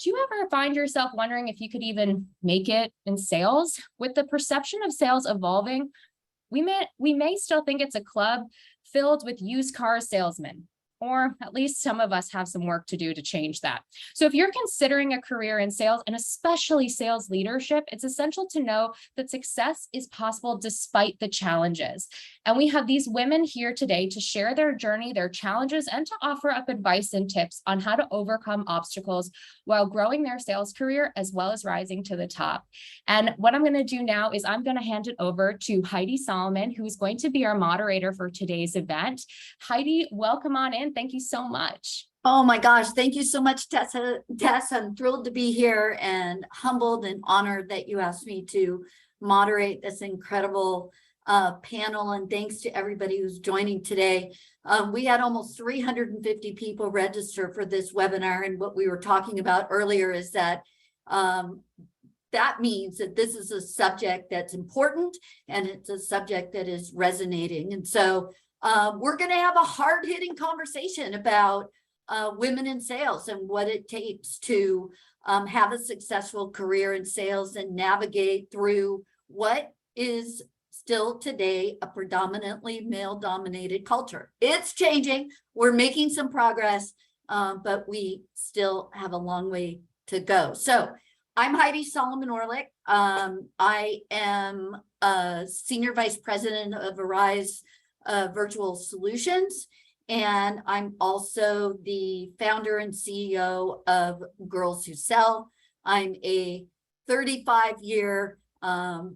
Do you ever find yourself wondering if you could even make it in sales? With the perception of sales evolving, we may still think it's a club filled with used car salesmen, or at least some of us have some work to do to change that. So if you're considering a career in sales, and especially sales leadership, it's essential to know that success is possible despite the challenges. And we have these women here today to share their journey, their challenges, and to offer up advice and tips on how to overcome obstacles while growing their sales career, as well as rising to the top. And what I'm going to do now is I'm going to hand it over to Heidi Solomon, who is going to be our moderator for today's event. Heidi, welcome on in. Thank you so much. Oh my gosh, thank you so much, Tessa. I'm thrilled to be here and humbled and honored that you asked me to moderate this incredible panel, and thanks to everybody who's joining today. We had almost 350 people register for this webinar, and what we were talking about earlier is that that means that this is a subject that's important, and it's a subject that is resonating. And so we're going to have a hard-hitting conversation about women in sales and what it takes to have a successful career in sales and navigate through what is still today a predominantly male-dominated culture. It's changing. We're making some progress, but we still have a long way to go. So I'm Heidi Solomon-Orlick. I am a Senior Vice President of Arise Virtual Solutions, and I'm also the founder and CEO of GirlzWhoSell. I'm a 35-year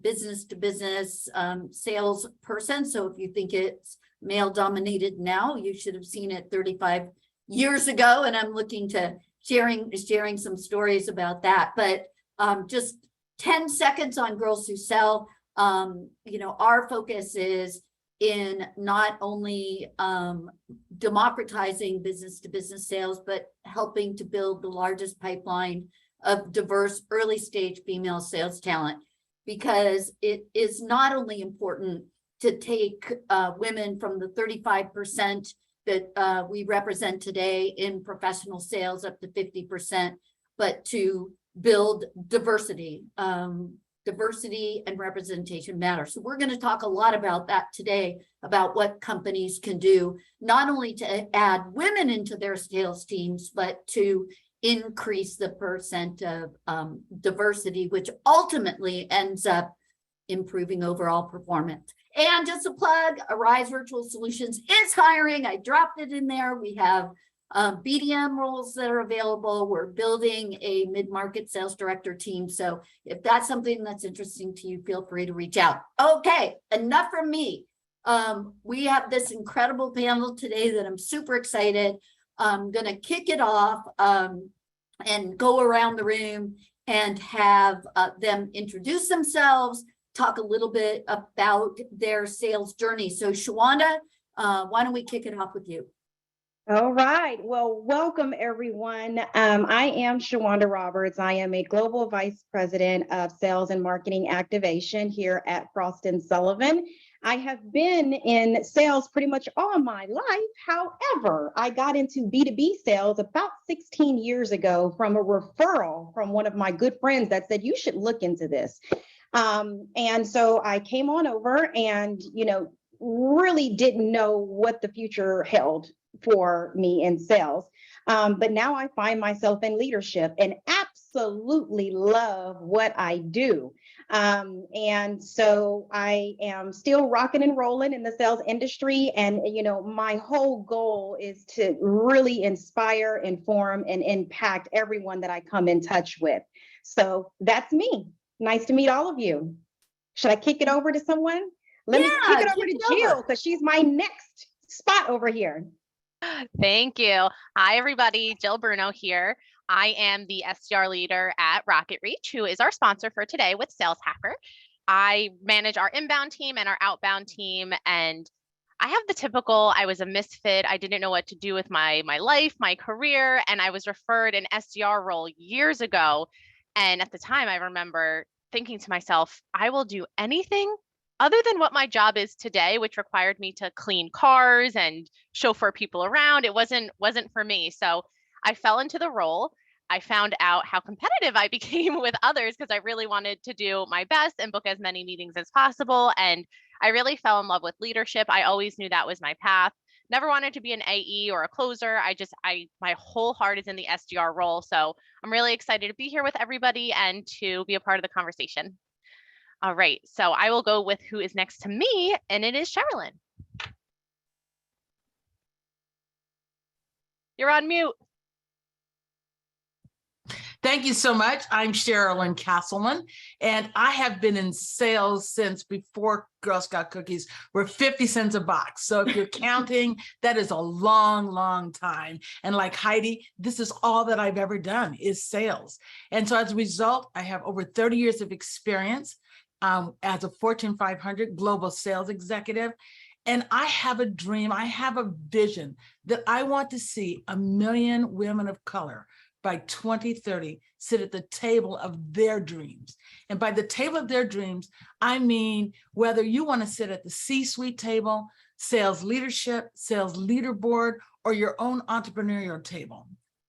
business-to-business sales person. So if you think it's male-dominated now, you should have seen it 35 years ago. And I'm looking to sharing some stories about that. But just 10 seconds on GirlzWhoSell. Our focus is in not only democratizing business-to-business sales, but helping to build the largest pipeline of diverse early-stage female sales talent, because it is not only important to take women from the 35% that we represent today in professional sales up to 50%, but to build diversity. Diversity and representation matter. So we're going to talk a lot about that today, about what companies can do, not only to add women into their sales teams, but to increase the percent of diversity, which ultimately ends up improving overall performance. And just a plug, Arise Virtual Solutions is hiring. I dropped it in there. We have BDM roles that are available. We're building a mid-market sales director team. So if that's something that's interesting to you, feel free to reach out. Okay, enough from me. We have this incredible panel today that I'm super excited. I'm going to kick it off and go around the room and have them introduce themselves, talk a little bit about their sales journey. So Shawanda, why don't we kick it off with you? All right. Well, welcome, everyone. I am Shawanda Roberts. I am a Global Vice President of Sales and Marketing Activation here at Frost & Sullivan. I have been in sales pretty much all my life. However, I got into B2B sales about 16 years ago from a referral from one of my good friends that said, you should look into this. And so I came on over and, really didn't know what the future held for me in sales. But now I find myself in leadership and absolutely love what I do. And so I am still rocking and rolling in the sales industry. And, my whole goal is to really inspire, inform, and impact everyone that I come in touch with. So that's me. Nice to meet all of you. Should I kick it over to someone? Let me kick it over to Jill, because she's my next spot over here. Thank you. Hi, everybody. Jill Bruno here. I am the SDR leader at RocketReach, who is our sponsor for today with Sales Hacker. I manage our inbound team and our outbound team, and I have the typical, I was a misfit. I didn't know what to do with my life, my career, and I was referred an SDR role years ago. And at the time, I remember thinking to myself, I will do anything other than what my job is today, which required me to clean cars and chauffeur people around. It wasn't for me. So I fell into the role. I found out how competitive I became with others because I really wanted to do my best and book as many meetings as possible. And I really fell in love with leadership. I always knew that was my path. Never wanted to be an AE or a closer. My whole heart is in the SDR role. So I'm really excited to be here with everybody and to be a part of the conversation. All right, so I will go with who is next to me, and it is Cherilynn. You're on mute. Thank you so much. I'm Cherilynn Castleman, and I have been in sales since before Girl Scout cookies were 50 cents a box. So if you're counting, that is a long, long time. And like Heidi, this is all that I've ever done is sales. And so as a result, I have over 30 years of experience as a Fortune 500 global sales executive. And I have a dream, I have a vision that I want to see 1 million women of color by 2030 sit at the table of their dreams. And by the table of their dreams, I mean, whether you want to sit at the C-suite table, sales leadership, sales leaderboard, or your own entrepreneurial table.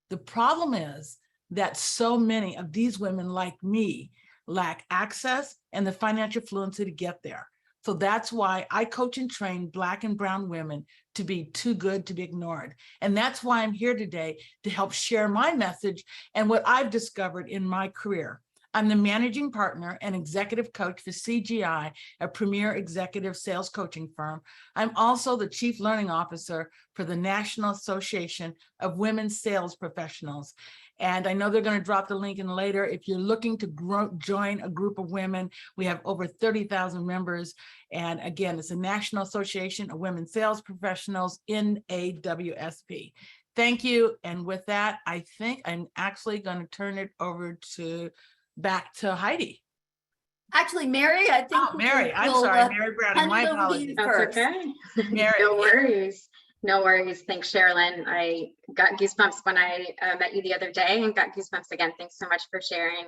The problem is that so many of these women like me lack access and the financial fluency to get there. So that's why I coach and train Black and brown women to be too good to be ignored. And that's why I'm here today to help share my message and what I've discovered in my career. I'm the managing partner and executive coach for CGI, a premier executive sales coaching firm. I'm also the chief learning officer for the National Association of Women Sales Professionals. And I know they're going to drop the link in later. If you're looking to join a group of women, we have over 30,000 members. And again, it's the National Association of Women Sales Professionals, NAWSP. Thank you. And with that, I think I'm actually going to turn it over back to Heidi. Actually, Mary, I think. Mary, I'm sorry, Mary Browning, my apologies. That's okay. Mary. No worries. No worries. Thanks, Cherilynn. I got goosebumps when I met you the other day and got goosebumps again. Thanks so much for sharing.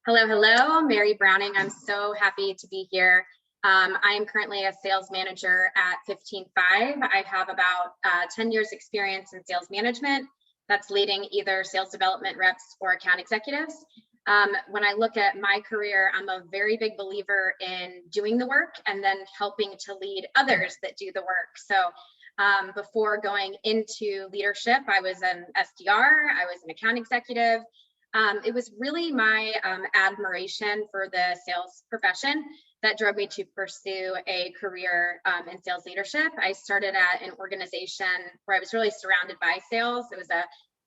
Hello, hello, Mary Browning. I'm so happy to be here. I am currently a sales manager at 15.5. I have about 10 years experience in sales management. That's leading either sales development reps or account executives. When I look at my career, I'm a very big believer in doing the work and then helping to lead others that do the work. So before going into leadership, I was an SDR, I was an account executive. It was really my admiration for the sales profession that drove me to pursue a career in sales leadership. I started at an organization where I was really surrounded by sales. It was a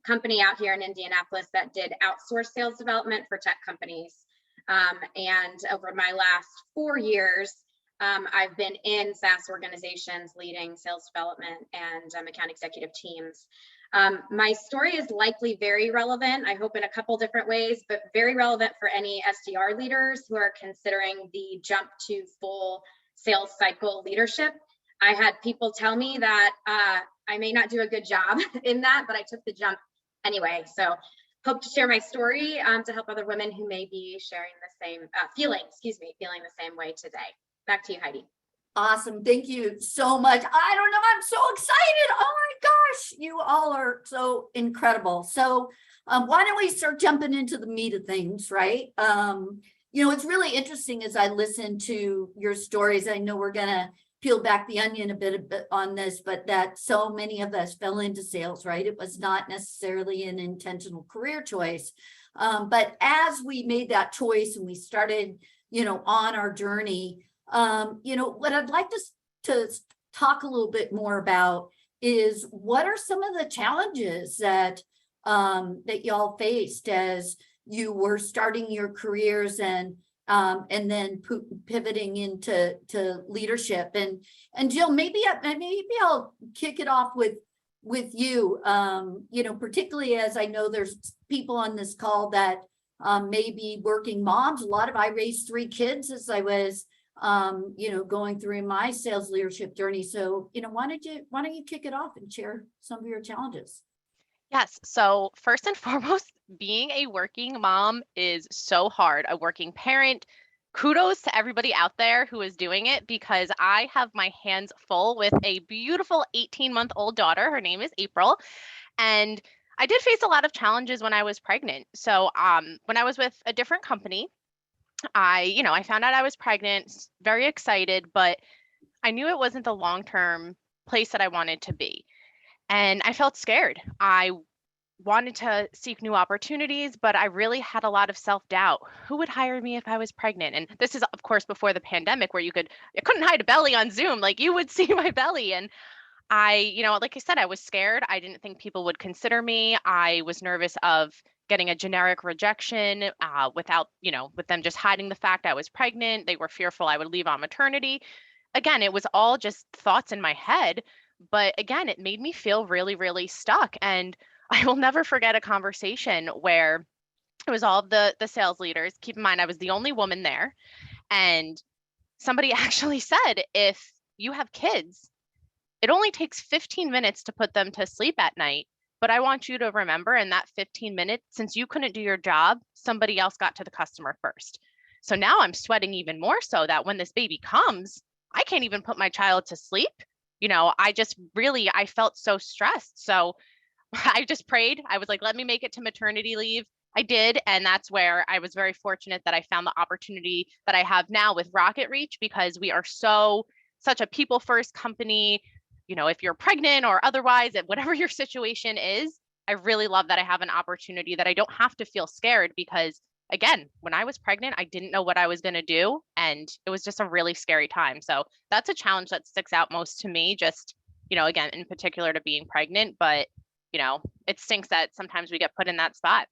company out here in Indianapolis that did outsource sales development for tech companies. And over my last 4 years, I've been in SaaS organizations leading sales development and account executive teams. My story is likely very relevant, I hope in a couple different ways, but very relevant for any SDR leaders who are considering the jump to full sales cycle leadership. I had people tell me that I may not do a good job in that, but I took the jump anyway. So hope to share my story to help other women who may be sharing the same feeling the same way today. Back to you, Heidi. Awesome. Thank you so much. I don't know. I'm so excited. Oh my gosh. You all are so incredible. So why don't we start jumping into the meat of things, right? It's really interesting as I listen to your stories. I know we're going to peel back the onion a bit on this, but that so many of us fell into sales, right? It was not necessarily an intentional career choice. But as we made that choice and we started, on our journey, what I'd like to talk a little bit more about is what are some of the challenges that y'all faced as you were starting your careers and then pivoting into leadership. And Jill, maybe I'll kick it off with you. Particularly as I know there's people on this call that may be working moms. I raised 3 kids as I was going through my sales leadership journey. So, why don't you kick it off and share some of your challenges? Yes. So first and foremost, being a working mom is so hard. A working parent. Kudos to everybody out there who is doing it because I have my hands full with a beautiful 18-month-old daughter. Her name is April. And I did face a lot of challenges when I was pregnant. So when I was with a different company, I found out I was pregnant, very excited, but I knew it wasn't the long-term place that I wanted to be. And I felt scared. I wanted to seek new opportunities, but I really had a lot of self-doubt. Who would hire me if I was pregnant? And this is, of course, before the pandemic where I couldn't hide a belly on Zoom. Like you would see my belly. And like I said, I was scared. I didn't think people would consider me. I was nervous of getting a generic rejection without, with them just hiding the fact I was pregnant. They were fearful I would leave on maternity. Again, it was all just thoughts in my head. But again, it made me feel really, really stuck. And I will never forget a conversation where it was all of the sales leaders. Keep in mind, I was the only woman there. And somebody actually said, if you have kids, it only takes 15 minutes to put them to sleep at night. But I want you to remember in that 15 minutes, since you couldn't do your job, somebody else got to the customer first. So now I'm sweating even more so that when this baby comes, I can't even put my child to sleep. I felt so stressed. So I just prayed. I was like, let me make it to maternity leave. I did. And that's where I was very fortunate that I found the opportunity that I have now with RocketReach, because we are such a people first company. If you're pregnant or otherwise, whatever your situation is, I really love that I have an opportunity that I don't have to feel scared, because again, when I was pregnant, I didn't know what I was going to do. And it was just a really scary time. So that's a challenge that sticks out most to me, just, again, in particular to being pregnant, but it stinks that sometimes we get put in that spot.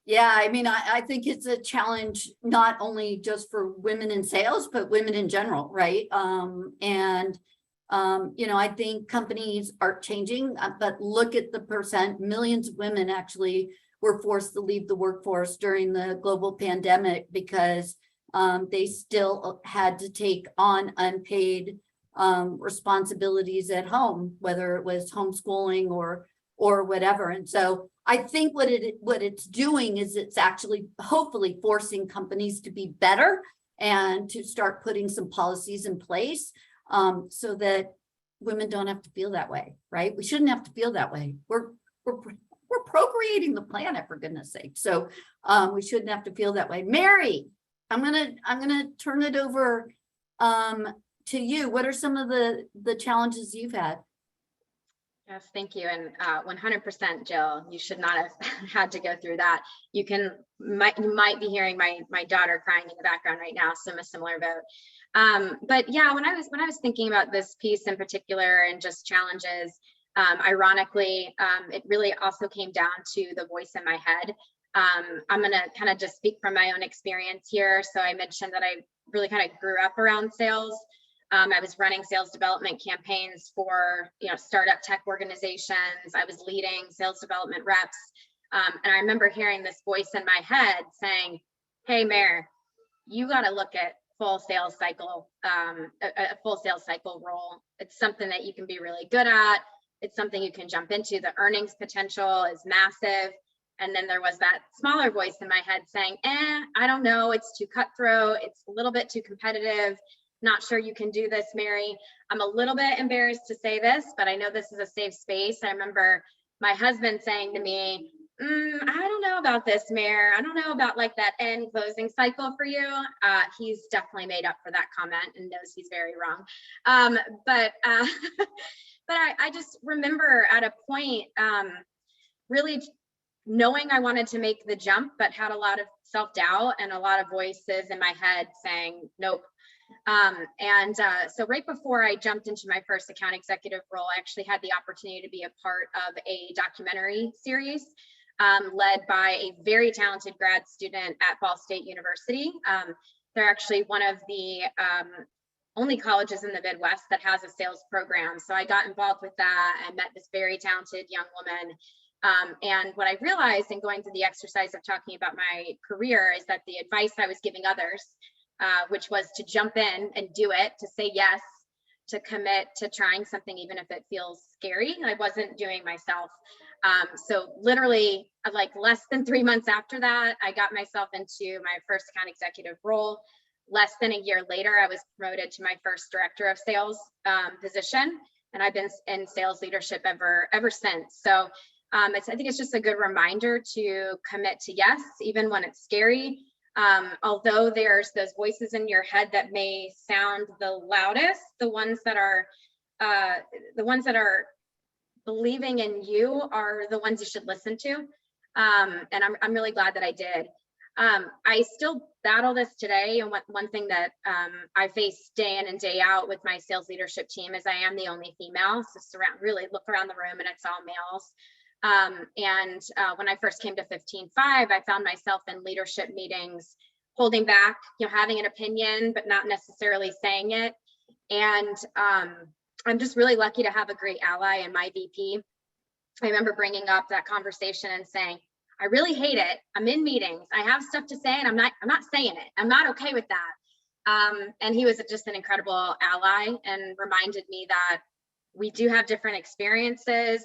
Yeah, I mean, I think it's a challenge, not only just for women in sales, but women in general, right? I think companies are changing, but look at the percent. Millions of women actually were forced to leave the workforce during the global pandemic because they still had to take on unpaid responsibilities at home, whether it was homeschooling or whatever. And so I think what it's doing is it's actually hopefully forcing companies to be better and to start putting some policies in place so that women don't have to feel that way, right? We shouldn't have to feel that way. We're procreating the planet, for goodness sake. So we shouldn't have to feel that way. Mary, I'm gonna turn it over to you. What are some of the challenges you've had? Yes, thank you. And 100%, Jill, you should not have had to go through that. You might be hearing my daughter crying in the background right now, so I'm a similar boat. But yeah, when I was thinking about this piece in particular and just challenges, ironically, it really also came down to the voice in my head. I'm going to kind of just speak from my own experience here. So I mentioned that I really kind of grew up around sales. I was running sales development campaigns for, startup tech organizations. I was leading sales development reps. And I remember hearing this voice in my head saying, hey, Mare, you got to look at full sales cycle, a full sales cycle role. It's something that you can be really good at. It's something you can jump into. The earnings potential is massive. And then there was that smaller voice in my head saying, I don't know. It's too cutthroat. It's a little bit too competitive. Not sure you can do this, Mary. I'm a little bit embarrassed to say this, but I know this is a safe space. I remember my husband saying to me, I don't know about this, Mare. I don't know about like that end closing cycle for you. He's definitely made up for that comment and knows he's very wrong. But I just remember at a point really knowing I wanted to make the jump, but had a lot of self-doubt and a lot of voices in my head saying, nope. So right before I jumped into my first account executive role, I actually had the opportunity to be a part of a documentary series led by a very talented grad student at Ball State University. They're actually one of the only colleges in the Midwest that has a sales program. So I got involved with that and met this very talented young woman. And what I realized in going through the exercise of talking about my career is that the advice I was giving others, which was to jump in and do it, to say yes, to commit to trying something, even if it feels scary, I wasn't doing myself. So literally like less than 3 months after that, I got myself into my first account executive role. Less than a year later, I was promoted to my first director of sales position. And I've been in sales leadership ever since. So I think it's just a good reminder to commit to yes, even when it's scary. Although there's those voices in your head that may sound the loudest, the ones that are believing in you are the ones you should listen to. And I'm really glad that I did. I still battle this today. And one thing that I face day in and day out with my sales leadership team is I am the only female. So really look around the room and it's all males. When I first came to 15.5, I found myself in leadership meetings holding back, having an opinion, but not necessarily saying it. And I'm just really lucky to have a great ally in my VP. I remember bringing up that conversation and saying, I really hate it. I'm in meetings. I have stuff to say and I'm not saying it. I'm not okay with that. And he was just an incredible ally and reminded me that we do have different experiences.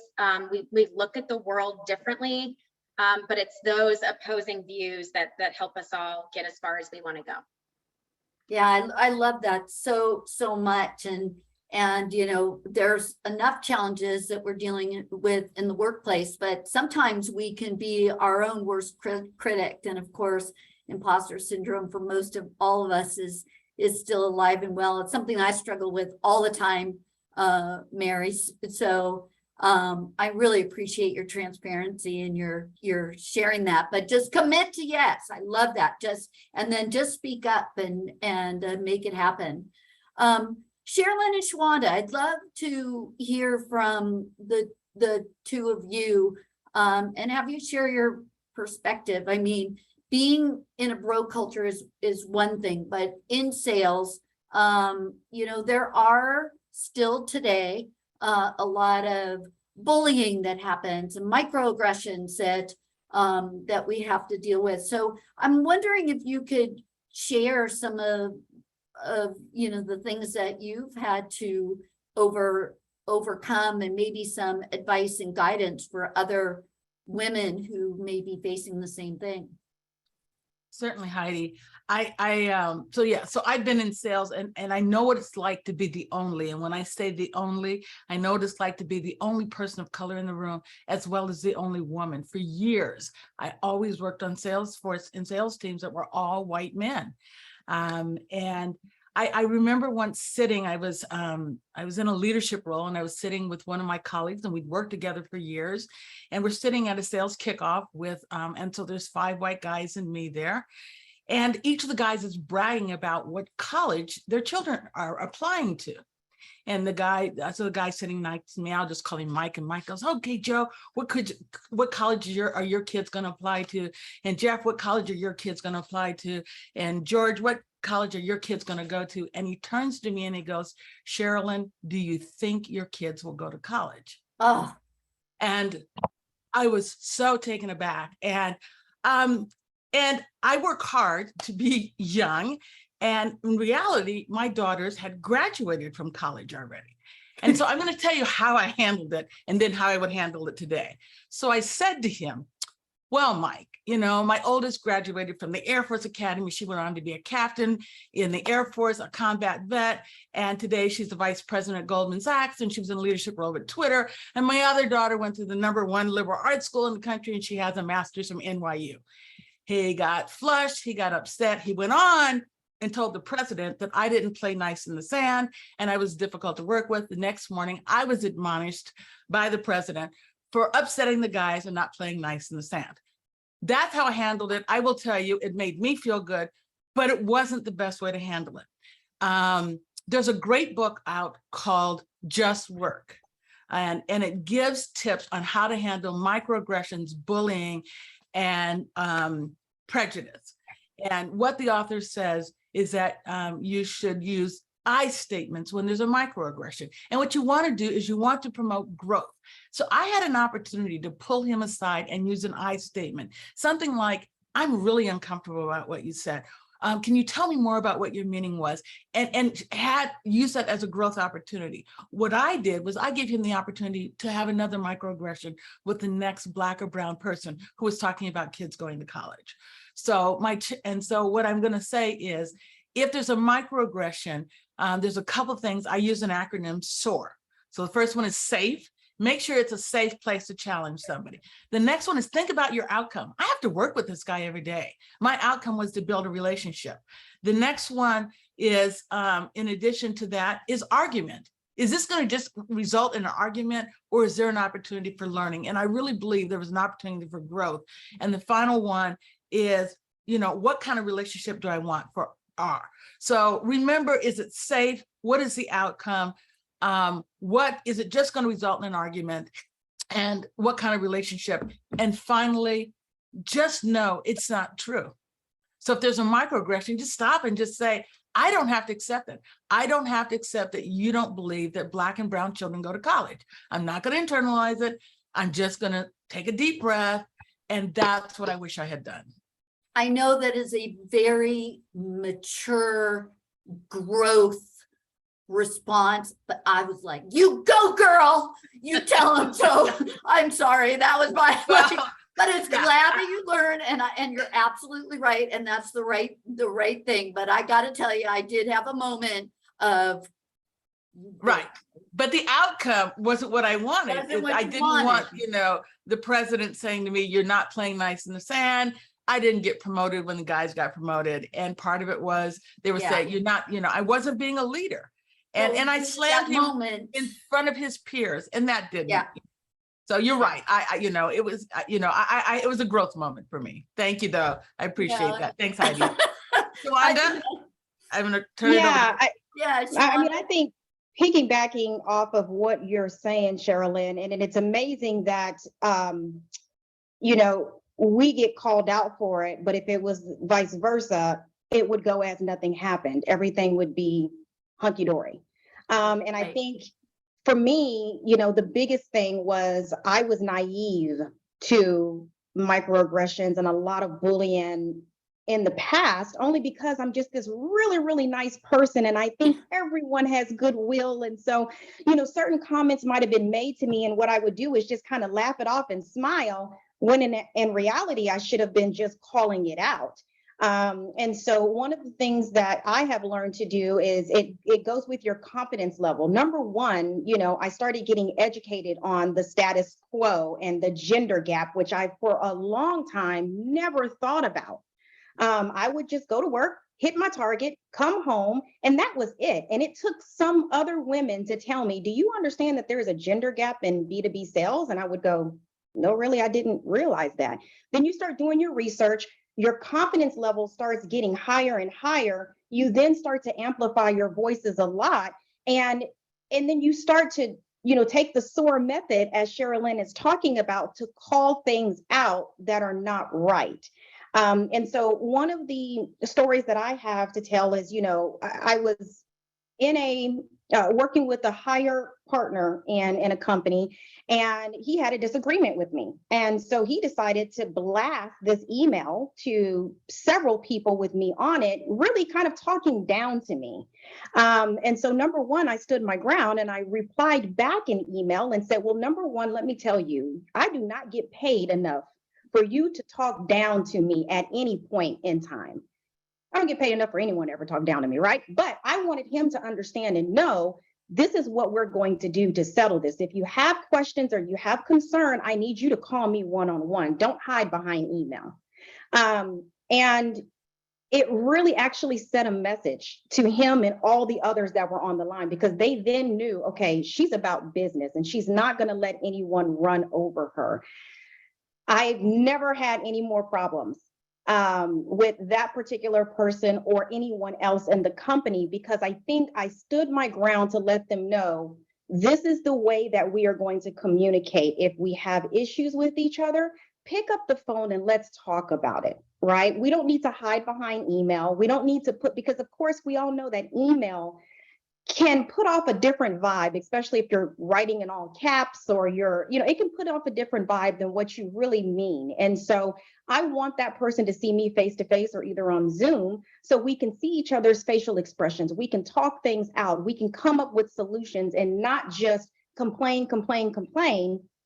We look at the world differently, but it's those opposing views that help us all get as far as we want to go. Yeah, I love that so much. And there's enough challenges that we're dealing with in the workplace, but sometimes we can be our own worst critic. And of course, imposter syndrome for most of all of us is still alive and well. It's something I struggle with all the time, Mary. So I really appreciate your transparency and your sharing that, but just commit to yes. I love that. And then speak up and make it happen. Cherilynn and Shawanda, I'd love to hear from the two of you and have you share your perspective. I mean, being in a bro culture is one thing, but in sales, there are still today a lot of bullying that happens and microaggressions that we have to deal with. So I'm wondering if you could share some of the things that you've had to overcome and maybe some advice and guidance for other women who may be facing the same thing. Certainly, Heidi. So I've been in sales and I know what it's like to be the only. And when I say the only, I know what it's like to be the only person of color in the room, as well as the only woman. For years, I always worked on Salesforce and sales teams that were all white men. And I remember once sitting, I was in a leadership role and I was sitting with one of my colleagues and we'd worked together for years, and we're sitting at a sales kickoff with, and so there's 5 white guys and me there. And each of the guys is bragging about what college their children are applying to. And the guy sitting next to me, I'll just call him Mike. And Mike goes, okay, Joe, what college are your kids going to apply to? And Jeff, what college are your kids going to apply to? And George, what college are your kids going to go to? And he turns to me and he goes, Cherilynn, do you think your kids will go to college? Oh, and I was so taken aback. And I work hard to be young. And in reality, my daughters had graduated from college already. And so I'm going to tell you how I handled it and then how I would handle it today. So I said to him, well, Mike, my oldest graduated from the Air Force Academy. She went on to be a captain in the Air Force, a combat vet. And today she's the vice president at Goldman Sachs, and she was in a leadership role at Twitter. And my other daughter went to the #1 liberal arts school in the country, and she has a master's from NYU. He got flushed, he got upset. He went on and told the president that I didn't play nice in the sand and I was difficult to work with. The next morning, I was admonished by the president for upsetting the guys and not playing nice in the sand. That's how I handled it. I will tell you, it made me feel good, but it wasn't the best way to handle it. There's a great book out called Just Work, and it gives tips on how to handle microaggressions, bullying, and prejudice. And what the author says is that you should use I statements when there's a microaggression. And what you want to do is you want to promote growth. So I had an opportunity to pull him aside and use an I statement, something like, I'm really uncomfortable about what you said. Can you tell me more about what your meaning was? And had used that as a growth opportunity. What I did was I gave him the opportunity to have another microaggression with the next Black or brown person who was talking about kids going to college. So what I'm going to say is, if there's a microaggression, there's a couple of things. I use an acronym SOAR. So the first one is safe. Make sure it's a safe place to challenge somebody. The next one is think about your outcome. I have to work with this guy every day. My outcome was to build a relationship. The next one is, in addition to that, is argument. Is this going to just result in an argument, or is there an opportunity for learning? And I really believe there was an opportunity for growth. And the final one is, what kind of relationship do I want for R? So remember, is it safe? What is the outcome? What is it just going to result in an argument? And what kind of relationship? And finally, just know it's not true. So if there's a microaggression, just stop and just say, I don't have to accept it. I don't have to accept that you don't believe that Black and brown children go to college. I'm not going to internalize it. I'm just going to take a deep breath. And that's what I wish I had done. I know that is a very mature growth response, but I was like, you go, girl, you tell him so. I'm sorry, that was my but it's glad that you learn, and you're absolutely right, and that's the right thing. But I got to tell you, I did have a moment of right, but the outcome wasn't what I wanted. I didn't want, the president saying to me, "You're not playing nice in the sand." I didn't get promoted when the guys got promoted, and part of it was they were saying, "You're not," I wasn't being a leader, and I slammed him in front of his peers, and that didn't. Yeah. So you're right. It was, it was a growth moment for me. Thank you, though. I appreciate that. Thanks, Heidi. Shawanda, I'm going to turn it over. I think piggybacking off of what you're saying, Cherilynn, and it's amazing that, we get called out for it, but if it was vice versa, it would go as nothing happened. Everything would be hunky-dory. And I think for me, the biggest thing was I was naive to microaggressions and a lot of bullying in the past, only because I'm just this really, really nice person. And I think everyone has goodwill. And so, certain comments might have been made to me. And what I would do is just kind of laugh it off and smile, when in reality, I should have been just calling it out. And so one of the things that I have learned to do is it goes with your confidence level. Number one, I started getting educated on the status quo and the gender gap, which I, for a long time, never thought about. I would just go to work, hit my target, come home, and that was it. And it took some other women to tell me, do you understand that there is a gender gap in B2B sales? And I would go, no, really, I didn't realize that. Then you start doing your research. Your confidence level starts getting higher and higher. You then start to amplify your voices a lot. And then you start to, take the SOAR method, as Cherilynn is talking about, to call things out that are not right. And so one of the stories that I have to tell is, I was in working with a higher partner in a company, and he had a disagreement with me. And so he decided to blast this email to several people with me on it, really kind of talking down to me. And so number one, I stood my ground and I replied back in email and said, well, number one, let me tell you, I do not get paid enough for you to talk down to me at any point in time. I don't get paid enough for anyone to ever talk down to me, right? But I wanted him to understand and know this is what we're going to do to settle this. If you have questions or you have concern, I need you to call me one-on-one. Don't hide behind email. And it really actually sent a message to him and all the others that were on the line, because they then knew, okay, she's about business and she's not going to let anyone run over her. I've never had any more problems with that particular person or anyone else in the company, because I think I stood my ground to let them know this is the way that we are going to communicate. If we have issues with each other, pick up the phone and let's talk about it, right? We don't need to hide behind email. We don't need to because of course we all know that email can put off a different vibe, especially if you're writing in all caps or it can put off a different vibe than what you really mean. And so I want that person to see me face to face or either on Zoom so we can see each other's facial expressions. We can talk things out. We can come up with solutions and not just complain,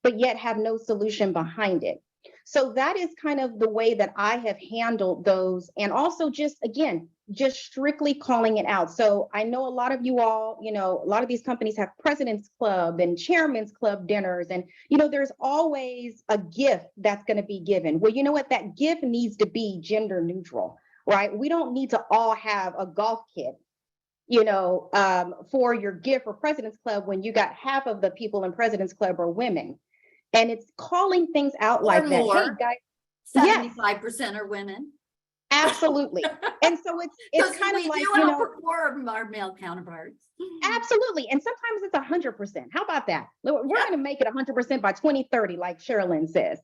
but yet have no solution behind it. So that is kind of the way that I have handled those. And also just, again, just strictly calling it out. So I know a lot of you all, a lot of these companies have President's Club and Chairman's Club dinners. And, there's always a gift that's going to be given. Well, you know what? That gift needs to be gender neutral, right? We don't need to all have a golf kit, for your gift for President's Club when you got half of the people in President's Club are women. And it's calling things out Or like that. more. Hey, guys, 75% are women. absolutely. And so it's kind of like, we do outperform our male counterparts. absolutely. And sometimes it's 100%. How about that? We're going to make it 100% by 2030, like Cherilynn says.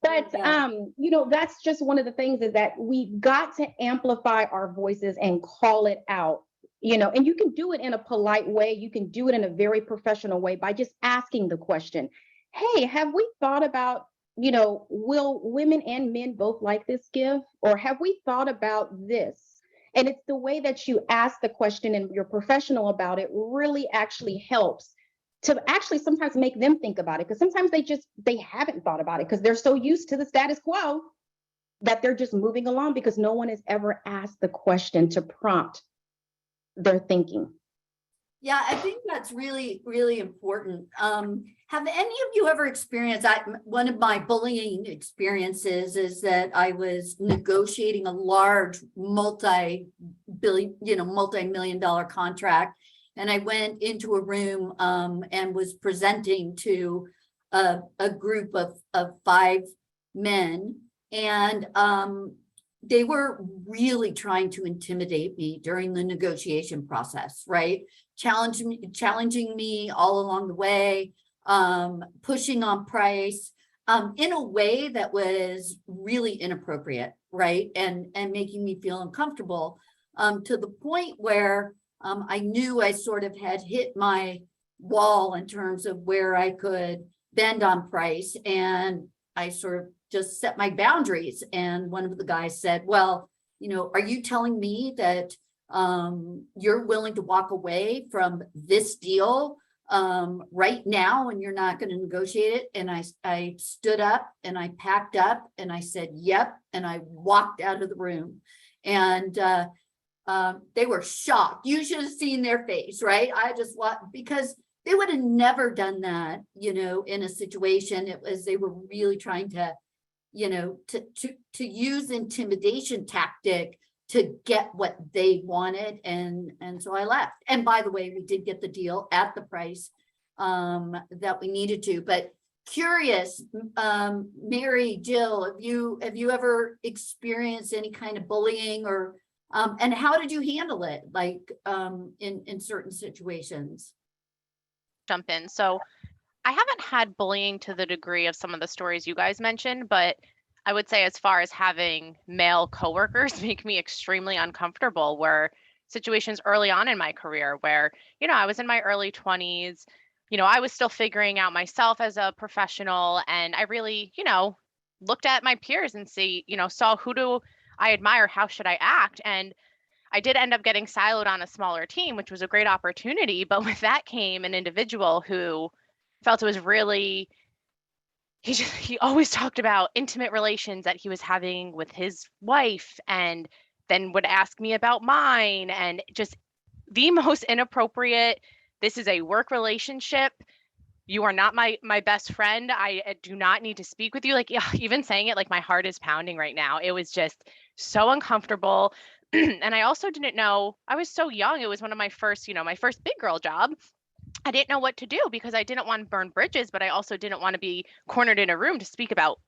But, that's just one of the things is that we got to amplify our voices and call it out, and you can do it in a polite way. You can do it in a very professional way by just asking the question, hey, have we thought about, will women and men both like this gift? Or have we thought about this? And it's the way that you ask the question and you're professional about it really actually helps to actually sometimes make them think about it. Because sometimes they haven't thought about it because they're so used to the status quo that they're just moving along because no one has ever asked the question to prompt their thinking. Yeah, I think that's really, really important. Have any of you ever experienced, one of my bullying experiences is that I was negotiating a large multi-million-dollar contract. And I went into a room and was presenting to a group of 5 men. And they were really trying to intimidate me during the negotiation process, right? Challenging me all along the way, pushing on price in a way that was really inappropriate, right? And making me feel uncomfortable to the point where I knew I sort of had hit my wall in terms of where I could bend on price. And I sort of just set my boundaries. And one of the guys said, well, are you telling me that you're willing to walk away from this deal right now and you're not going to negotiate it? And I stood up and I packed up and I said, yep. And I walked out of the room. And they were shocked. You should have seen their face, right? I just walked because they would have never done that, in a situation. It was, they were really trying to, to use intimidation tactic to get what they wanted. And so I left. And by the way, we did get the deal at the price that we needed to. But curious, Mary, Jill, have you ever experienced any kind of bullying or and how did you handle it, like in certain situations? Jump in. So I haven't had bullying to the degree of some of the stories you guys mentioned, but I would say as far as having male coworkers make me extremely uncomfortable were situations early on in my career where, I was in my early 20s, I was still figuring out myself as a professional. And I really, looked at my peers and saw who do I admire, how should I act? And I did end up getting siloed on a smaller team, which was a great opportunity. But with that came an individual who felt it was really, he always talked about intimate relations that he was having with his wife and then would ask me about mine and just the most inappropriate. This is a work relationship. You are not my best friend. I do not need to speak with you. Like, yeah, even saying it, like my heart is pounding right now. It was just so uncomfortable. And I also didn't know, I was so young. It was one of my first, my first big girl job. I didn't know what to do because I didn't want to burn bridges, but I also didn't want to be cornered in a room to speak about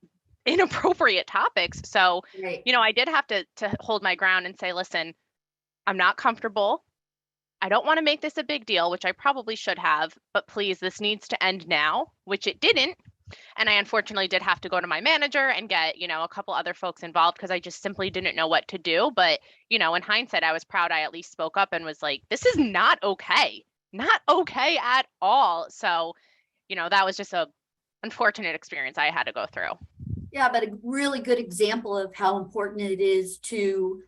inappropriate topics. So, Right. I did have to hold my ground and say, listen, I'm not comfortable. I don't want to make this a big deal, which I probably should have, but please, this needs to end now, which it didn't. And I unfortunately did have to go to my manager and get, a couple other folks involved because I just simply didn't know what to do. But, in hindsight, I was proud I at least spoke up and was like, this is not okay. Not okay at all. So, that was just a unfortunate experience I had to go through. Yeah, but a really good example of how important it is to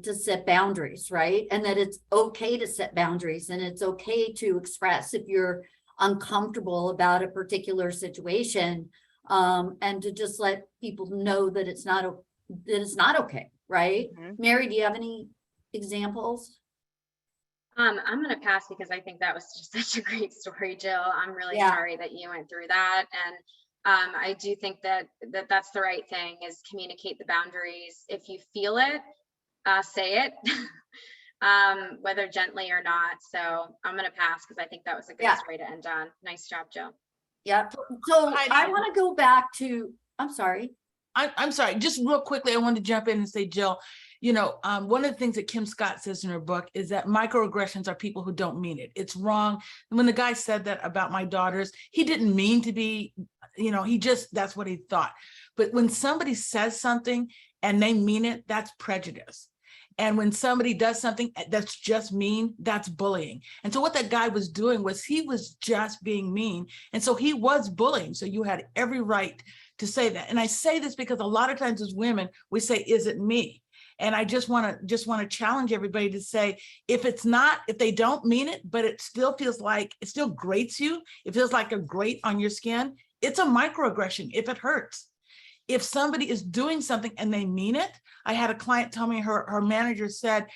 set boundaries, right? And that it's okay to set boundaries and it's okay to express if you're uncomfortable about a particular situation. and to just let people know that it's not okay, right? Mhm. Mary, do you have any examples? I'm gonna pass because I think that was just such a great story, Jill. I'm really Yeah. sorry that you went through that. And I do think that that's the right thing, is communicate the boundaries. If you feel it, say it, whether gently or not. So I'm gonna pass because I think that was a good Yeah. story to end on. Nice job, Jill. Yeah. So Heidi- I want to go back to, I'm sorry. I'm sorry, just real quickly, I wanted to jump in and say, Jill, you know, one of the things that Kim Scott says in her book is that microaggressions are people who don't mean it. It's wrong. And when the guy said that about my daughters, he didn't mean to be, you know, that's what he thought. But when somebody says something and they mean it, that's prejudice. And when somebody does something that's just mean, that's bullying. And so what that guy was doing was he was just being mean. And so he was bullying. So you had every right to say that. And I say this because a lot of times as women, we say, is it me? And I just want to challenge everybody to say, if they don't mean it, but it still feels like, it still grates you, it feels like a grate on your skin, it's a microaggression if it hurts. If somebody is doing something and they mean it, I had a client tell me her manager said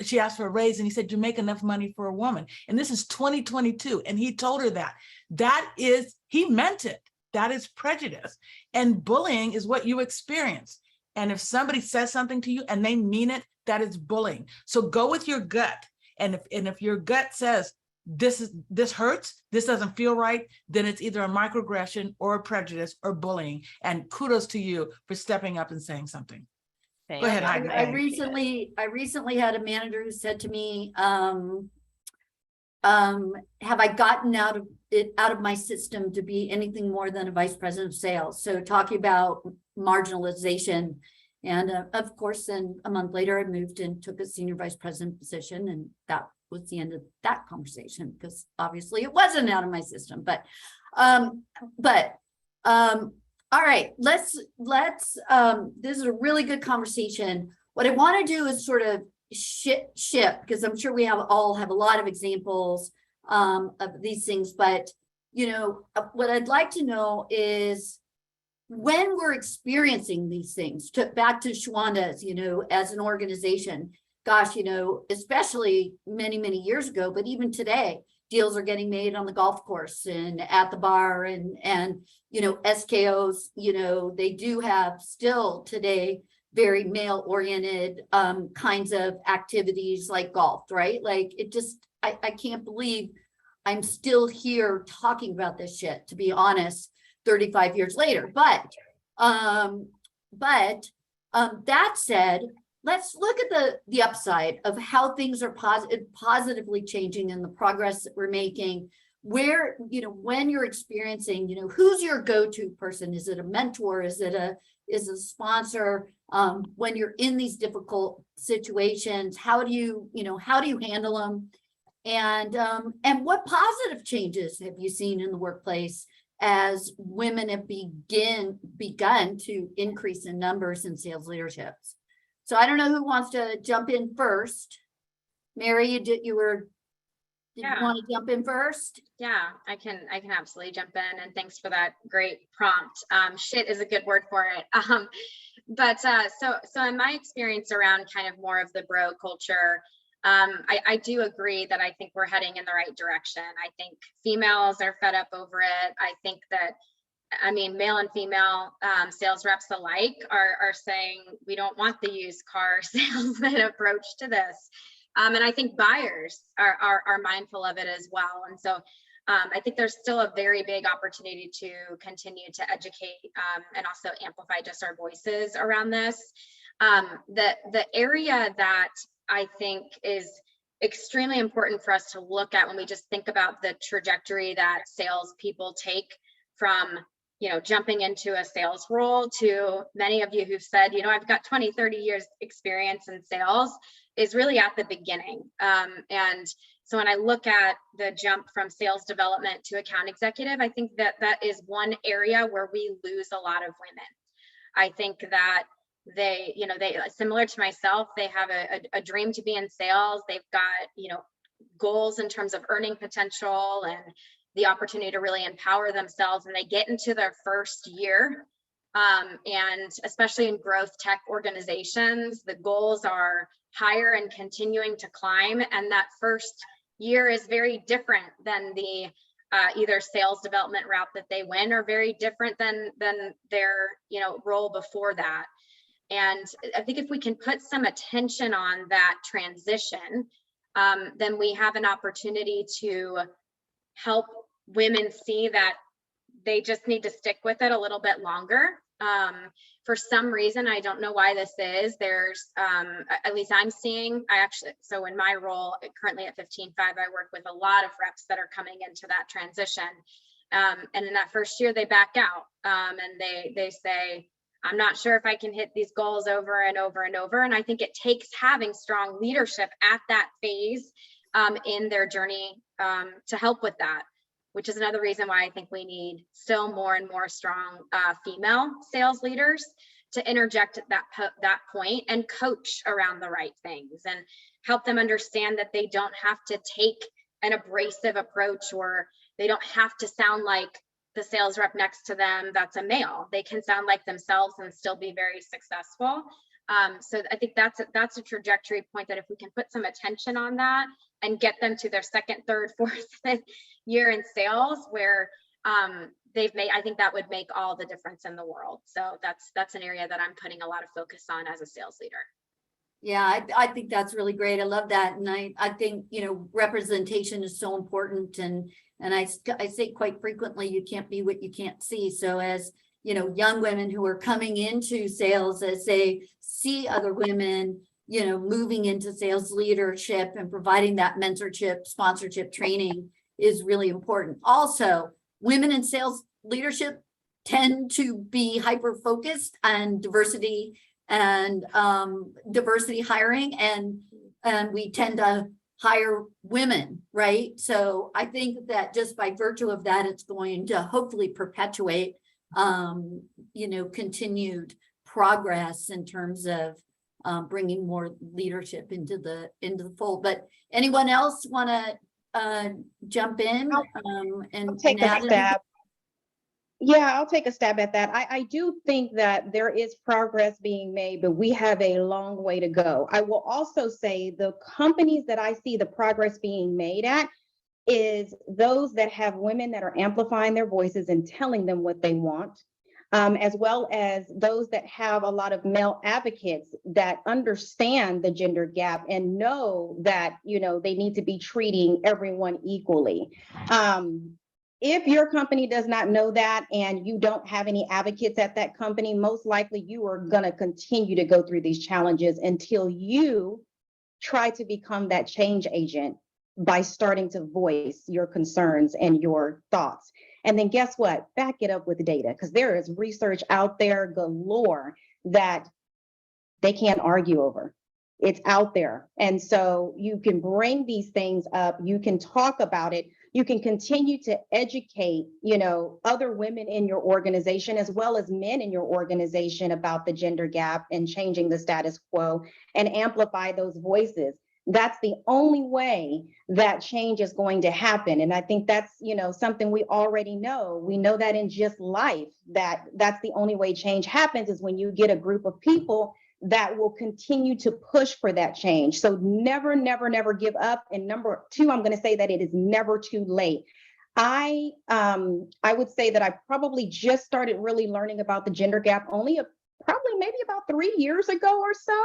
she asked for a raise and he said, you make enough money for a woman. And this is 2022. And he told her he meant it. That is prejudice. And bullying is what you experience. And if somebody says something to you and they mean it, that is bullying. So go with your gut. And if your gut says, this hurts, this doesn't feel right, then it's either a microaggression or a prejudice or bullying. And kudos to you for stepping up and saying something. Go ahead, Heidi. I recently had a manager who said to me, have I gotten out of my system to be anything more than a vice president of sales? So talking about marginalization. And of course, then a month later, I moved and took a senior vice president position. And that was the end of that conversation, because obviously it wasn't out of my system. But all right, let's this is a really good conversation. What I want to do is sort of shift, because I'm sure we all have a lot of examples of these things. But you know, what I'd like to know is, when we're experiencing these things, back to Shawanda's, you know, as an organization, gosh, you know, especially many, many years ago, but even today, deals are getting made on the golf course and at the bar, and you know, SKOs, you know, they do have still today very male oriented kinds of activities like golf, right? Like it just, I can't believe I'm still here talking about this shit, to be honest, 35 years later. But that said, let's look at the upside of how things are positively changing and the progress that we're making. Where, you know, when you're experiencing, you know, who's your go-to person? Is it a mentor? Is it a sponsor? When you're in these difficult situations, how do you handle them? And what positive changes have you seen in the workplace as women have begun to increase in numbers in sales leaderships? So I don't know who wants to jump in first. Mary, did you want to jump in first? Yeah, I can absolutely jump in, and thanks for that great prompt. Shit is a good word for it. So in my experience around kind of more of the bro culture, I do agree that I think we're heading in the right direction. I think females are fed up over it. I think that, I mean, male and female sales reps alike are saying we don't want the used car salesman approach to this. And I think buyers are mindful of it as well. And so I think there's still a very big opportunity to continue to educate and also amplify just our voices around this. The area that I think is extremely important for us to look at when we just think about the trajectory that salespeople take from, you know, jumping into a sales role, to many of you who've said, you know, I've got 20, 30 years experience in sales, is really at the beginning. And so when I look at the jump from sales development to account executive, I think that is one area where we lose a lot of women. I think that they similar to myself, they have a dream to be in sales. They've got, you know, goals in terms of earning potential the opportunity to really empower themselves, and they get into their first year. And especially in growth tech organizations, the goals are higher and continuing to climb. And that first year is very different than the either sales development route that they win, or very different than their role before that. And I think if we can put some attention on that transition, then we have an opportunity to help women see that they just need to stick with it a little bit longer. For some reason, I don't know why this is, there's, at least I'm seeing, so in my role currently at 15.5, I work with a lot of reps that are coming into that transition. And in that first year, they back out, and they say, I'm not sure if I can hit these goals over and over and over. And I think it takes having strong leadership at that phase in their journey to help with that, which is another reason why I think we need still more and more strong female sales leaders to interject at that point and coach around the right things and help them understand that they don't have to take an abrasive approach, or they don't have to sound like the sales rep next to them that's a male. They can sound like themselves and still be very successful. So I think that's a trajectory point that if we can put some attention on that and get them to their second, third, fourth, fifth year in sales where they've made, I think that would make all the difference in the world. So that's an area that I'm putting a lot of focus on as a sales leader. Yeah, I think that's really great. I love that. And I think, representation is so important. And I say quite frequently, you can't be what you can't see. So as, young women who are coming into sales, as they see other women, moving into sales leadership and providing that mentorship, sponsorship training is really important. Also, women in sales leadership tend to be hyper-focused on diversity and diversity hiring, and we tend to hire women, right? So I think that just by virtue of that, it's going to hopefully perpetuate, continued progress in terms of bringing more leadership into the fold. But anyone else want to jump in and Take a add stab. Yeah, I'll take a stab at that. I do think that there is progress being made, but we have a long way to go. I will also say the companies that I see the progress being made at is those that have women that are amplifying their voices and telling them what they want, as well as those that have a lot of male advocates that understand the gender gap and know that, they need to be treating everyone equally. If your company does not know that and you don't have any advocates at that company, most likely you are going to continue to go through these challenges until you try to become that change agent by starting to voice your concerns and your thoughts. And then guess what? Back it up with data, because there is research out there galore that they can't argue over. It's out there. And so you can bring these things up, you can talk about it, you can continue to educate, other women in your organization as well as men in your organization about the gender gap and changing the status quo and amplify those voices. That's the only way that change is going to happen. And I think that's, something we already know. We know that in just life, that's the only way change happens is when you get a group of people that will continue to push for that change. So never, never, never give up. And number two, I'm going to say that it is never too late. I would say that I probably just started really learning about the gender gap only probably maybe about 3 years ago or so.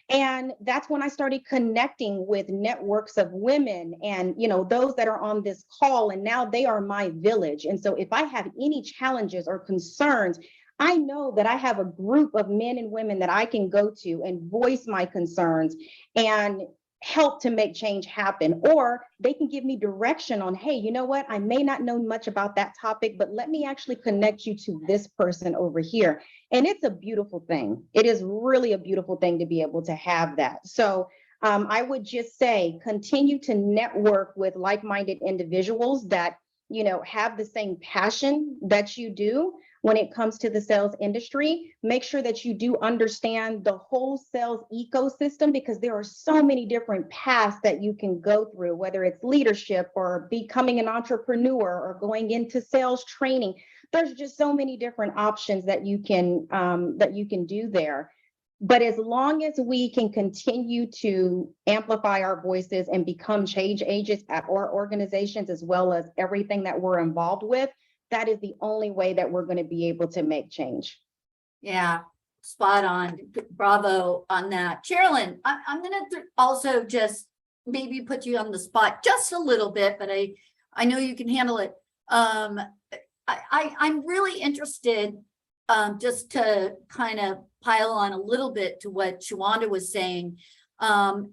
And that's when I started connecting with networks of women and, those that are on this call, and now they are my village. And so if I have any challenges or concerns, I know that I have a group of men and women that I can go to and voice my concerns and help to make change happen. Or they can give me direction on, hey, you know what? I may not know much about that topic, but let me actually connect you to this person over here. And it's a beautiful thing. It is really a beautiful thing to be able to have that. So I would just say, continue to network with like-minded individuals that, have the same passion that you do. when it comes to the sales industry. Make sure that you do understand the whole sales ecosystem, because there are so many different paths that you can go through, whether it's leadership or becoming an entrepreneur or going into sales training. There's just so many different options that you can do there. But as long as we can continue to amplify our voices and become change agents at our organizations, as well as everything that we're involved with, that is the only way that we're going to be able to make change. Yeah, spot on. Bravo on that. Cherilynn, I'm going to also just maybe put you on the spot just a little bit, but I know you can handle it. I'm really interested, just to kind of pile on a little bit to what Shawanda was saying,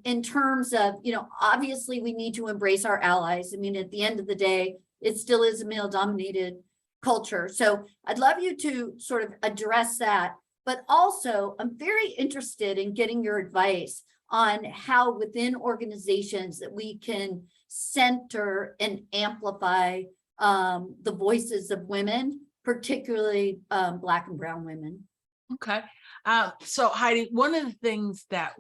in terms of, obviously we need to embrace our allies. I mean, at the end of the day, it still is a male-dominated culture. So I'd love you to sort of address that. But also, I'm very interested in getting your advice on how within organizations that we can center and amplify the voices of women, particularly Black and brown women. Okay. So Heidi, one of the things that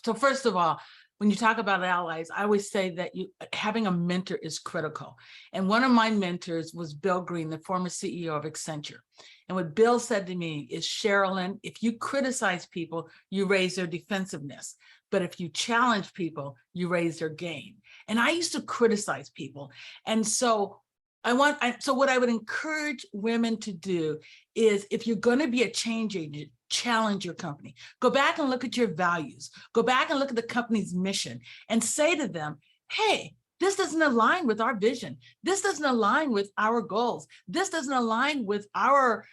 so first of all, when you talk about allies, I always say that having a mentor is critical. And one of my mentors was Bill Green, the former CEO of Accenture. And what Bill said to me is, Cherilynn, if you criticize people, you raise their defensiveness. But if you challenge people, you raise their game. And I used to criticize people. And so so what I would encourage women to do is, if you're going to be a change agent, challenge your company. Go back and look at your values. Go back and look at the company's mission and say to them, hey, this doesn't align with our vision. This doesn't align with our goals. This doesn't align with our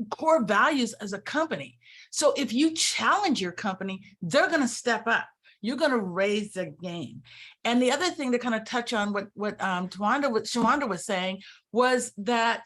core values as a company. So if you challenge your company, they're going to step up. You're going to raise the game. And the other thing to kind of touch on what Shawanda was saying was that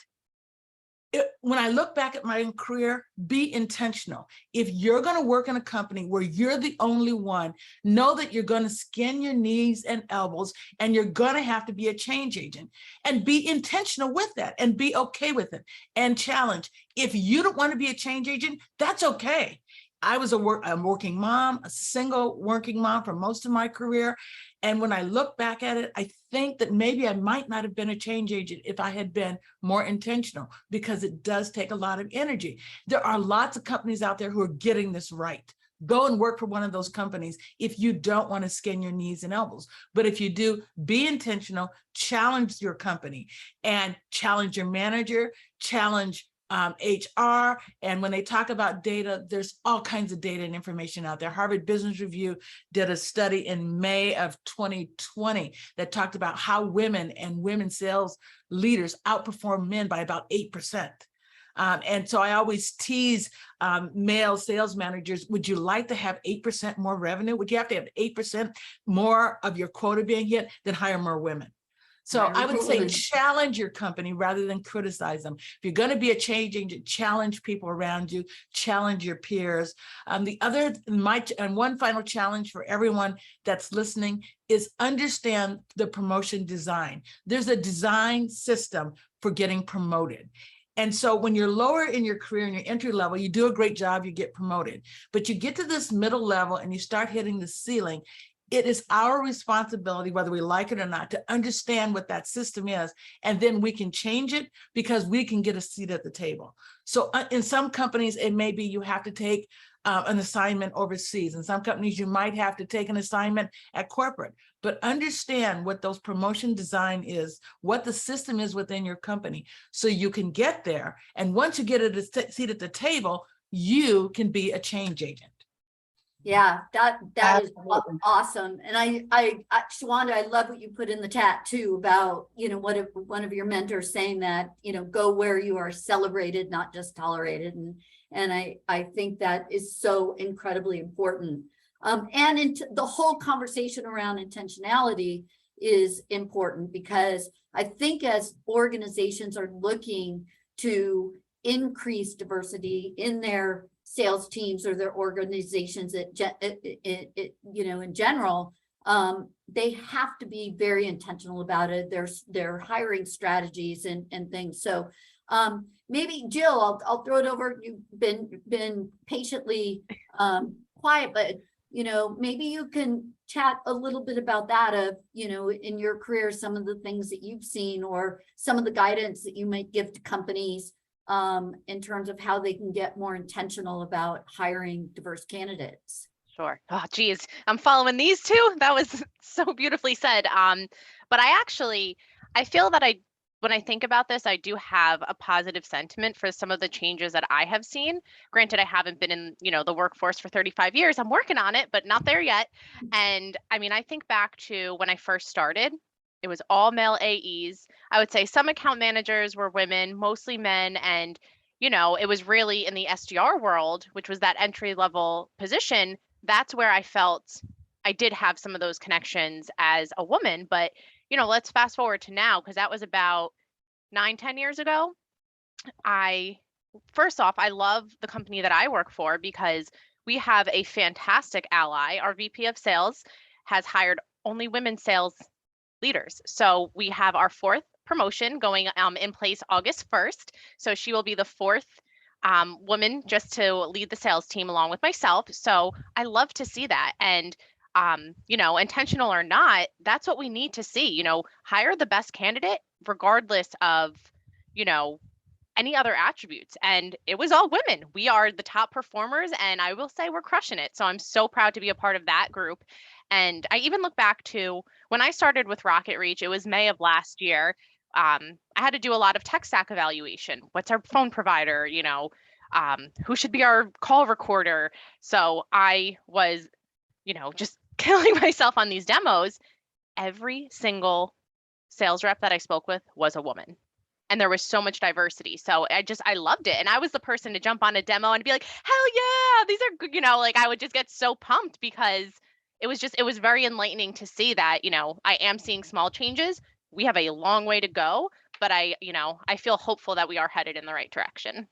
when I look back at my career, be intentional. If you're going to work in a company where you're the only one, know that you're going to skin your knees and elbows, and you're going to have to be a change agent, and be intentional with that and be okay with it and challenge. If you don't want to be a change agent, that's okay. I was a working mom, a single working mom for most of my career. And when I look back at it, I think that maybe I might not have been a change agent if I had been more intentional, because it does take a lot of energy. There are lots of companies out there who are getting this right. Go and work for one of those companies if you don't want to skin your knees and elbows. But if you do, be intentional, challenge your company and challenge your manager, challenge HR. And when they talk about data, there's all kinds of data and information out there. Harvard Business Review did a study in May of 2020 that talked about how women and women sales leaders outperform men by about 8%. And so I always tease male sales managers, would you like to have 8% more revenue? Would you have to have 8% more of your quota being hit? Then hire more women. So I would say challenge your company rather than criticize them. If you're going to be a change agent, challenge people around you, challenge your peers. One final challenge for everyone that's listening is understand the promotion design. There's a design system for getting promoted. And so when you're lower in your career, in your entry level, you do a great job, you get promoted. But you get to this middle level and you start hitting the ceiling. It is our responsibility, whether we like it or not, to understand what that system is, and then we can change it because we can get a seat at the table. So in some companies, it may be you have to take an assignment overseas. In some companies, you might have to take an assignment at corporate, but understand what those promotion design is, what the system is within your company, so you can get there. And once you get a seat at the table, you can be a change agent. Yeah, that is awesome. And I Shawanda, I love what you put in the chat too about, what if one of your mentors saying that, go where you are celebrated, not just tolerated. And I think that is so incredibly important. And the whole conversation around intentionality is important, because I think as organizations are looking to increase diversity in their sales teams or their organizations in general, they have to be very intentional about it. Their hiring strategies and things. So maybe Jill, I'll throw it over. You've been patiently quiet, but maybe you can chat a little bit about that of, in your career, some of the things that you've seen or some of the guidance that you might give to companies in terms of how they can get more intentional about hiring diverse candidates. Sure. Oh, geez. I'm following these two. That was so beautifully said. But I feel that when I think about this, I do have a positive sentiment for some of the changes that I have seen. Granted, I haven't been in, the workforce for 35 years. I'm working on it, but not there yet. And I mean, I think back to when I first started, it was all male AEs. I would say some account managers were women, mostly men. And, it was really in the SDR world, which was that entry level position. That's where I felt I did have some of those connections as a woman. But, let's fast forward to now, because that was about 9-10 years ago. First off, I love the company that I work for because we have a fantastic ally. Our VP of sales has hired only women sales leaders. So we have our 4th promotion going in place August 1st. So she will be the 4th woman just to lead the sales team along with myself. So I love to see that. And, intentional or not, that's what we need to see, hire the best candidate regardless of, any other attributes. And it was all women. We are the top performers, and I will say we're crushing it. So I'm so proud to be a part of that group. And I even look back to when I started with RocketReach, it was May of last year. I had to do a lot of tech stack evaluation. What's our phone provider? Who should be our call recorder? So I was, just killing myself on these demos. Every single sales rep that I spoke with was a woman. And there was so much diversity. So I loved it. And I was the person to jump on a demo and be like, hell yeah, these are good. I would just get so pumped because it was very enlightening to see that, I am seeing small changes. We have a long way to go, but I feel hopeful that we are headed in the right direction.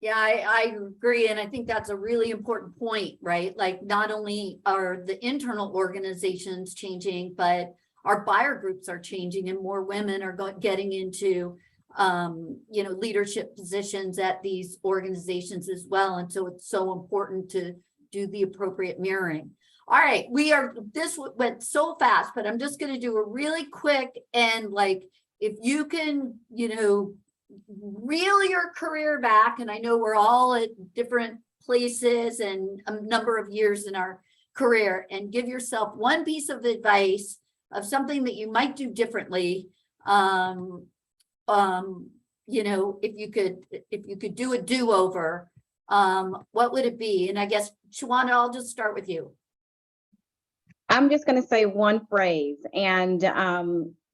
Yeah, I agree. And I think that's a really important point, right? Like not only are the internal organizations changing, but our buyer groups are changing and more women are getting into, leadership positions at these organizations as well. And so it's so important to do the appropriate mirroring. All right, this went so fast, but I'm just going to do a really quick and if you can, reel your career back, and I know we're all at different places and a number of years in our career, and give yourself one piece of advice of something that you might do differently. If you could do a do-over, what would it be? And I guess, Shawanda, I'll just start with you. I'm just going to say one phrase, and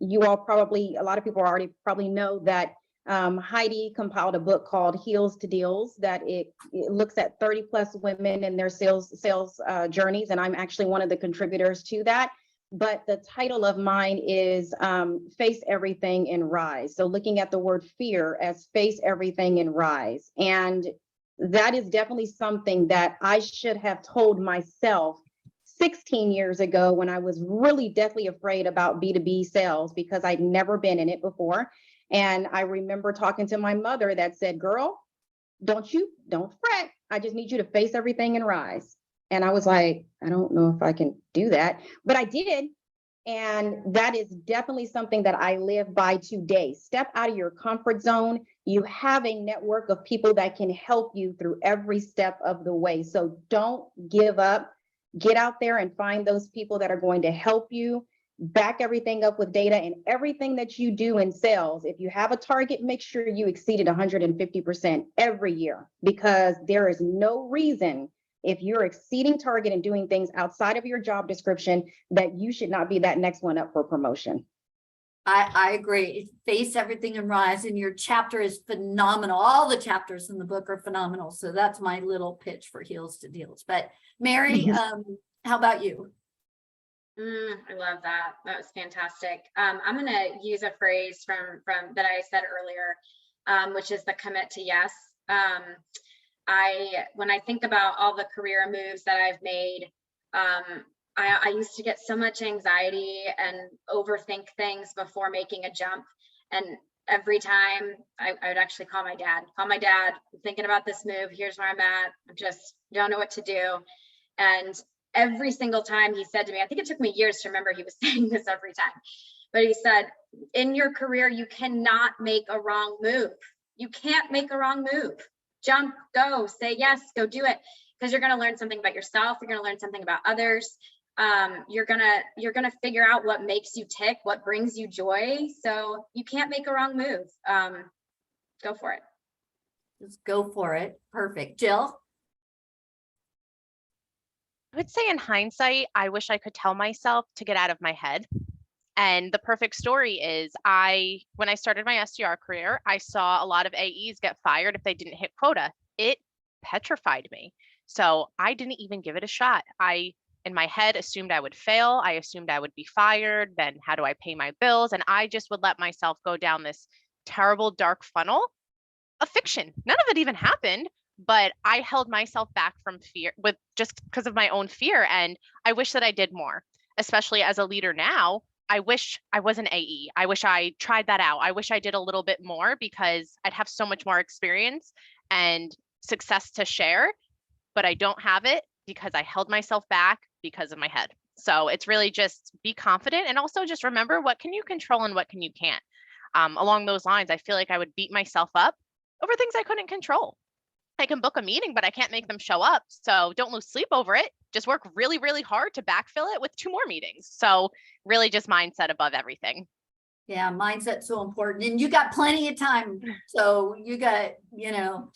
you all a lot of people already probably know that Heidi compiled a book called Heels to Deals, that it looks at 30 plus women and their sales journeys. And I'm actually one of the contributors to that. But the title of mine is Face Everything and Rise. So looking at the word fear as face everything and rise. And that is definitely something that I should have told myself 16 years ago when I was really deathly afraid about B2B sales because I'd never been in it before. And I remember talking to my mother that said, girl, don't fret. I just need you to face everything and rise. And I was like, I don't know if I can do that, but I did. And that is definitely something that I live by today. Step out of your comfort zone. You have a network of people that can help you through every step of the way. So don't give up. Get out there and find those people that are going to help you. Back everything up with data, and everything that you do in sales. If you have a target, make sure you exceed it 150% every year, because there is no reason, if you're exceeding target and doing things outside of your job description, that you should not be that next one up for promotion. I agree. Face everything and rise. And your chapter is phenomenal. All the chapters in the book are phenomenal. So that's my little pitch for Heels to Deals. But Mary, how about you? I love that. That was fantastic. I'm going to use a phrase from that I said earlier, which is the commit to yes. When I think about all the career moves that I've made, I used to get so much anxiety and overthink things before making a jump. And every time I would actually call my dad, I'm thinking about this move. Here's where I'm at. I just don't know what to do. And every single time he said to me, I think it took me years to remember he was saying this every time, but he said, in your career, you cannot make a wrong move. You can't make a wrong move. Jump, go, say yes, go do it. Because you're going to learn something about yourself. You're going to learn something about others. You're gonna figure out what makes you tick, what brings you joy. So you can't make a wrong move. Go for it. Just go for it. Perfect. Jill? I would say in hindsight, I wish I could tell myself to get out of my head. And the perfect story is when I started my SDR career, I saw a lot of AEs get fired if they didn't hit quota. It petrified me. So I didn't even give it a shot. In my head, assumed I would fail. I assumed I would be fired. Then how do I pay my bills? And I just would let myself go down this terrible dark funnel of fiction. None of it even happened, but I held myself back from fear just because of my own fear. And I wish that I did more, especially as a leader now. I wish I was an AE. I wish I tried that out. I wish I did a little bit more because I'd have so much more experience and success to share, but I don't have it because I held myself back because of my head. So it's really just be confident and also just remember what can you control and what can you can't. Along those lines, I feel like I would beat myself up over things I couldn't control. I can book a meeting, but I can't make them show up. So don't lose sleep over it. Just work really, really hard to backfill it with 2 more meetings. So really just mindset above everything. Yeah, mindset's so important. And you got plenty of time. So you got, you'll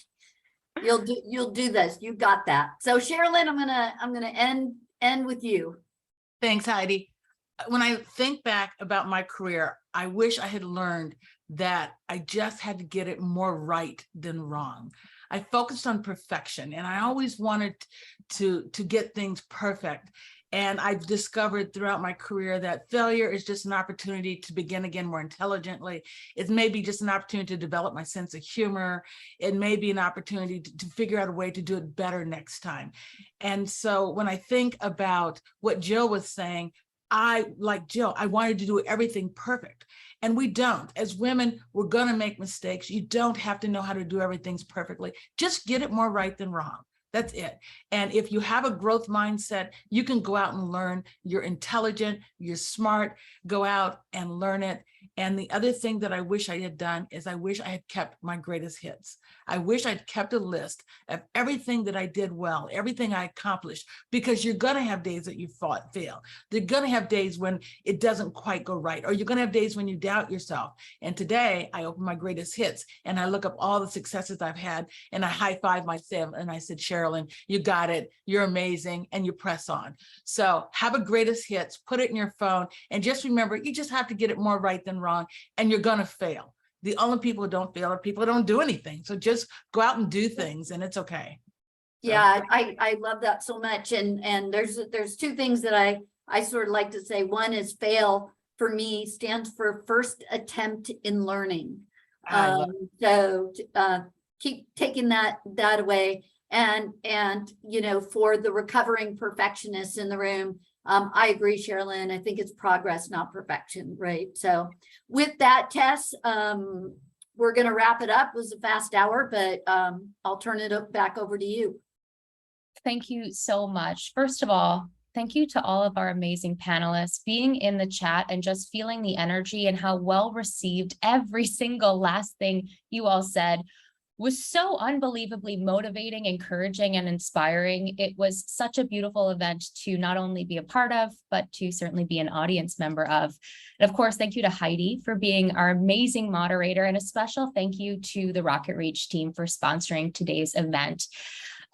do this. You got that. So Cherilynn, I'm gonna end with you. Thanks, Heidi. When I think back about my career, I wish I had learned that I just had to get it more right than wrong. I focused on perfection and I always wanted to get things perfect. And I've discovered throughout my career that failure is just an opportunity to begin again more intelligently. It may be just an opportunity to develop my sense of humor. It may be an opportunity to figure out a way to do it better next time. And so when I think about what Jill was saying, like Jill, I wanted to do everything perfect. And we don't. As women, we're going to make mistakes. You don't have to know how to do everything perfectly. Just get it more right than wrong. That's it. And if you have a growth mindset, you can go out and learn. You're intelligent, you're smart, go out and learn it. And the other thing that I wish I had done is I wish I had kept my greatest hits. I wish I'd kept a list of everything that I did well, everything I accomplished, because you're going to have days that you fail. They're going to have days when it doesn't quite go right, or you're going to have days when you doubt yourself. And today I open my greatest hits and I look up all the successes I've had and I high five myself and I said, Cherilynn, you got it. You're amazing. And you press on. So have a greatest hits, put it in your phone, and just remember, you just have to get it more right than wrong, and you're going to fail. The only people who don't fail are people who don't do anything. So just go out and do things and it's okay. So. Yeah, I love that so much. And there's 2 things that I sort of like to say. One is fail for me stands for first attempt in learning. So keep taking that away. And for the recovering perfectionists in the room, I agree, Cherilynn. I think it's progress, not perfection, right? So with that, Tess, we're going to wrap it up. It was a fast hour, but I'll turn it back over to you. Thank you so much. First of all, thank you to all of our amazing panelists. Being in the chat and just feeling the energy and how well received every single last thing you all said was so unbelievably motivating, encouraging, and inspiring. It was such a beautiful event to not only be a part of, but to certainly be an audience member of. And of course, thank you to Heidi for being our amazing moderator, and a special thank you to the RocketReach team for sponsoring today's event.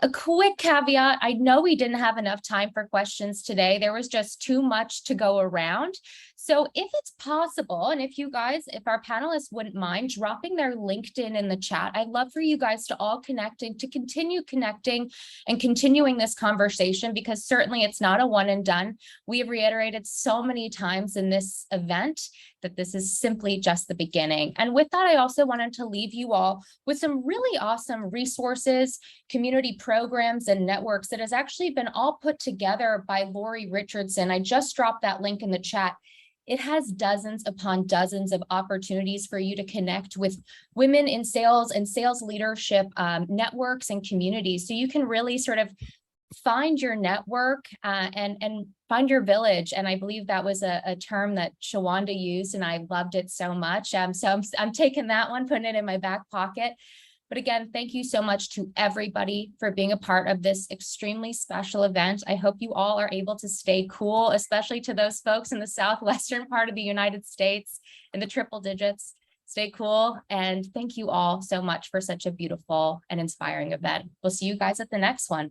A quick caveat, I know we didn't have enough time for questions today. There was just too much to go around. So if it's possible, and if our panelists wouldn't mind dropping their LinkedIn in the chat, I'd love for you guys to all connect and to continue connecting and continuing this conversation, because certainly it's not a one and done. We have reiterated so many times in this event that this is simply just the beginning. And with that, I also wanted to leave you all with some really awesome resources, community programs, and networks that has actually been all put together by Lori Richardson. I just dropped that link in the chat. It has dozens upon dozens of opportunities for you to connect with women in sales and sales leadership networks and communities. So you can really sort of find your network and find your village. And I believe that was a term that Shawanda used, and I loved it so much. So I'm taking that one, putting it in my back pocket. But again, thank you so much to everybody for being a part of this extremely special event. I hope you all are able to stay cool, especially to those folks in the southwestern part of the United States in the triple digits. Stay cool. And thank you all so much for such a beautiful and inspiring event. We'll see you guys at the next one.